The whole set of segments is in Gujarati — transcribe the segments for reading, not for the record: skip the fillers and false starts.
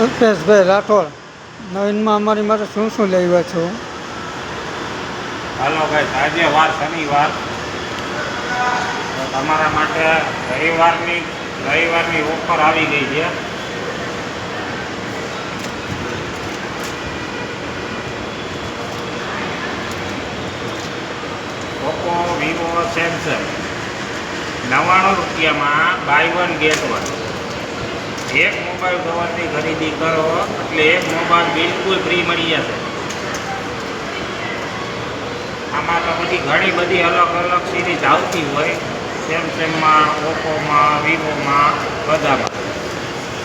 અલ્પેશભાઈ રાઠોડ, નવીનમાં અમારી માટે શું લેવા છો? હાલો ભાઈ, આજે વાર શનિવાર, તો તમારા માટે રવિવારની ઓફર આવી ગઈ છે. ઓપ્પો, વિવો, સેમસંગ 99 રૂપિયામાં બાય 1 ગેટ 1. એક મોબાઈલ કવરની ખરીદી કરો એટલે એક મોબાઈલ બિલકુલ ફ્રી મળી જશે. આમાં તો ઘણી બધી અલગ અલગ સિરીઝ આવતી હોય, સેમસંગમાં, ઓપ્પોમાં, વિવોમાં, બધામાં.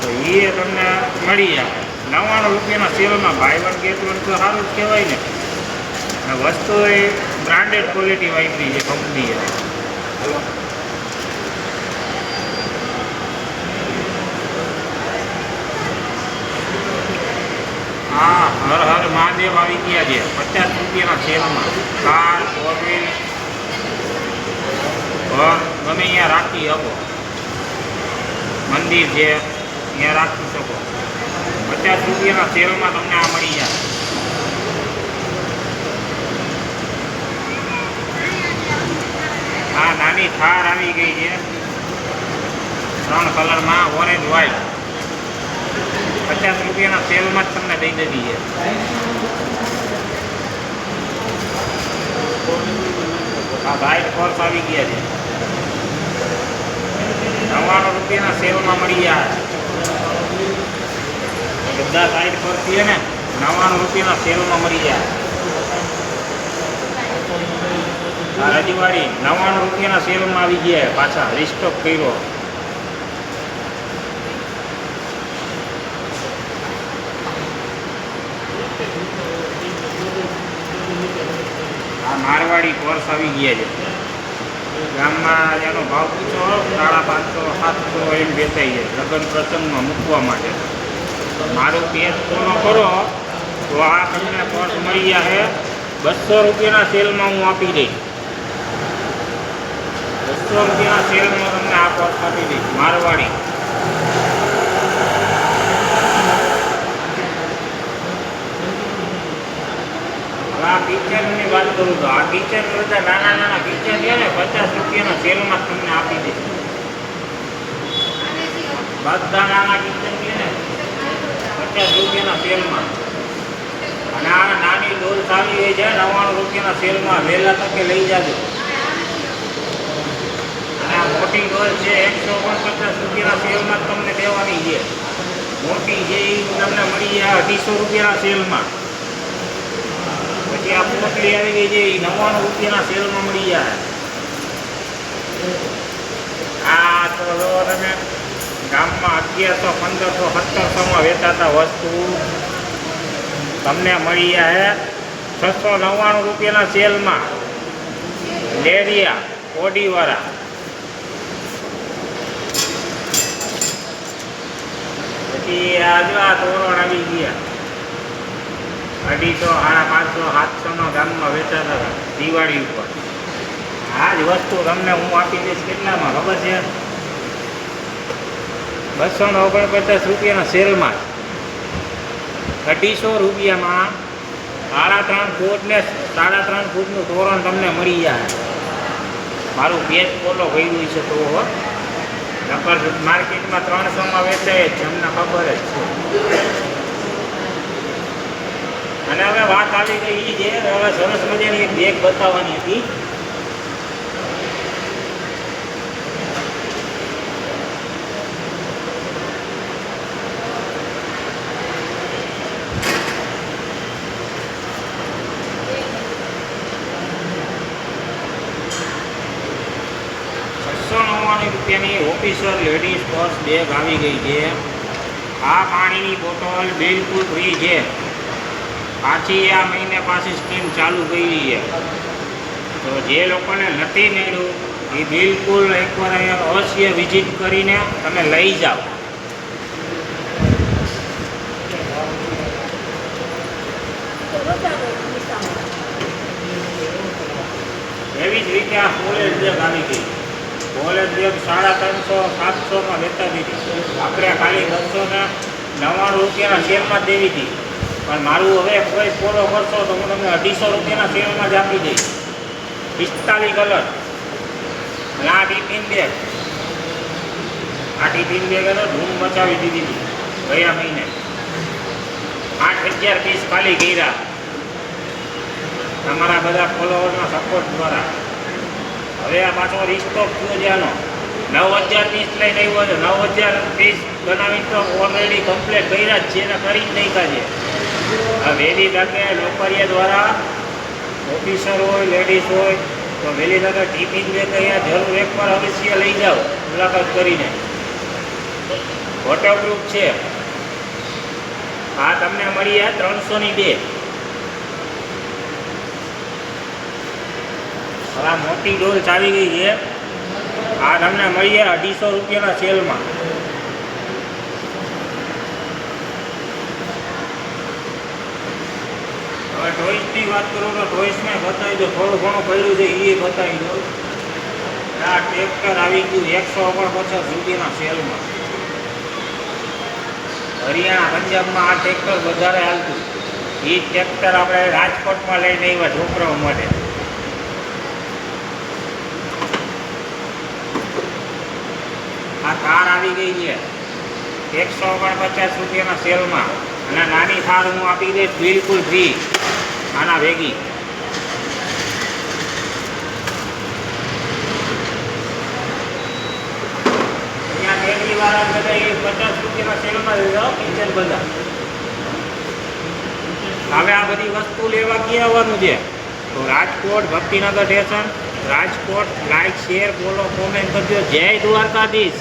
તો એ તમને મળી જાય 99 રૂપિયાના સેલમાં. બાય 1 ગેટ 1 તો સારું જ કહેવાય ને. અને વસ્તુ એ બ્રાન્ડેડ ક્વોલિટી વાપરી છે કંપનીએ. હા, હર હર મહાદેવ આવી ગયા છે 50 રૂપિયાના સેલમાં. કાર, 4 વ્હીલ, ઘર ગમે અહીંયા રાખી શકો. મંદિર છે ત્યાં રાખી શકો. 50 રૂપિયાના સેલમાં તમને આ મળી જાય. આ નાની થાર આવી ગઈ છે 3 કલરમાં, ઓરેન્જ, વ્હાઈટ. 50 રૂપિયાના સેલમાં જ તમને દઈ દીધી છે. આ વ્હાઈટ પર્સ આવી ગયા છે 99 રૂપિયાના સેલમાં મળી જાય. બધા વ્હાઈટ પર્સ છે ને 99 રૂપિયાના સેલમાં મળી જાય. આ રજવાડી 99 રૂપિયાના સેલમાં આવી ગયા, પાછા રિસ્ટોક કર્યો. આ મારવાડી પર્સ આવી ગયા છે. ગામમાં એનો ભાવ પૂછો 550, 700 એમ વેચાઈ જાય લગ્ન પ્રસંગમાં મૂકવા માટે. મારું પેજ ફોલો કરો તો આ તમને પર્સ મળી જાય 200 રૂપિયાના સેલમાં હું આપી દઈશ. 200 રૂપિયાના સેલમાં તમને આ પર્સ આપી દઈશ, મારવાડી. આ કિચનની વાત કરું તો આ કિચન બધા નાના કિચન છે ને 50 રૂપિયાના સેલમાં તમને આપી દે. બધા નાના કિચન છે ને 50 રૂપિયાના સેલમાં. અને આ નાની ડોલ્સ આવી ગઈ છે 99 રૂપિયાના સેલમાં. વહેલા તકે લઈ જાજો. અને આ મોટી ડોલ છે 149 રૂપિયાના સેલમાં તમને દેવાની છે. મોટી છે એ તમને મળી જાય 250 રૂપિયાના સેલમાં. પછી આ પોટલી આવી ગઈ છે એ 99 રૂપિયાના સેલમાં મળી જાય. આ તો તમે ગામમાં 1100, 1500, 1700માં વેચાતા વસ્તુ તમને મળી જાય 699 રૂપિયાના સેલમાં. લેરિયા ઓડીવાળા. પછી આજુ આ તોરણ આવી ગયા 250, 550, 700 ગામમાં વેચાતા હતા દિવાળી ઉપર. આ જ વસ્તુ તમને હું આપી દઈશ કેટલામાં ખબર છે? 249 રૂપિયાના સેલમાં. 250 રૂપિયામાં 3.5 ફૂટ ને 3.5 ફૂટનું તોરણ તમને મળી જાય. મારું પેજ ફોલો કર્યું છે તો નકર માર્કેટમાં 300માં વેચાય જ, અમને ખબર જ છે. અને હવે વાત આવી ગઈ છે, હવે સરસ મજાની એક બેગ બતાવવાની હતી. રૂપિયાની ઓફિસર લેડીઝ પર્સ બેગ આવી ગઈ છે. આ પાણીની બોટલ બિલકુલ ફ્રી છે. પાછી આ મહિને પાછી સ્કીમ ચાલુ કરી છે. તો જે લોકોને નથી મળ્યું એ બિલકુલ એકવાર અહીંયા અવશ્ય વિઝિટ કરીને તમે લઈ જાઓ. એવી જ રીતે આ કોલેજ બેગ આવી ગઈ. કોલેજ બેગ 350-700માં લેતા દીધી. આપણે ખાલી 299 રૂપિયાના શેરમાં જ દેવી હતી. પણ મારું હવે કોઈ ફોલો કરશો તો હું તમને 250 રૂપિયાના શેરમાં જ આપી દઈશ. 45 કલર. અને આ ટિફિન બેગ. આ ટિફિન બેગ હતો ધૂમ મચાવી દીધી હતી ગયા મહિને. 8000 પીસ ખાલી કર્યા તમારા બધા ફોલોવરના સપોર્ટ દ્વારા. હવે આ પાછો રિસ્ટોક થયો છે આનો. 9000 પીસ લઈને આવ્યો છે. 9000 પીસ બનાવી તો ઓલરેડી કમ્પ્લીટ કર્યા જ છે ને કરી જ નાખ્યા છે. આ વહેલી તકે લોકરિયા દ્વારા ઓફિસર હોય લેડીઝ હોય તો વહેલી તકે ટિફિન બેગ અહીંયા જરૂર એકવાર અવશ્ય લઈ જાઓ મુલાકાત કરીને. વોટરપ્રૂફ છે. આ તમને મળી આ 300 ની 2. હવે આ મોટી ડોલ ચાલી ગઈ છે. આ તમને મળી 250 રૂપિયાના સેલમાં. હવે ટોઈસની વાત કરું તો ટોઈસમાં બતાવી દો. થોડું ઘણું પડ્યું છે એ બતાવી દો. આ ટ્રેક્ટર આવી ગયું 149 રૂપિયાના સેલમાં. હરિયાણા પંજાબમાં આ ટ્રેક્ટર વધારે હાલતું. એ ટ્રેક્ટર આપણે રાજકોટમાં લઈને આવ્યા છોકરાઓ માટે. આ થાર આવી ગઈ છે 149 રૂપિયાના સેલમાં. અને નાની થાર હું આપી દઈશ બિલકુલ ફ્રી આના ભેગી. અહીંયા ટેકરી વાળા બધા 50 રૂપિયાના સેલમાં લઈ જાઓ કિચન બધા. હવે આ બધી વસ્તુ લેવા ક્યાં આવવાનું છે? તો Rajkot Bhaktinagar station Rajkot. Like share બોલો કોમેન્ટ કરજો. જય દ્વારકાધીશ.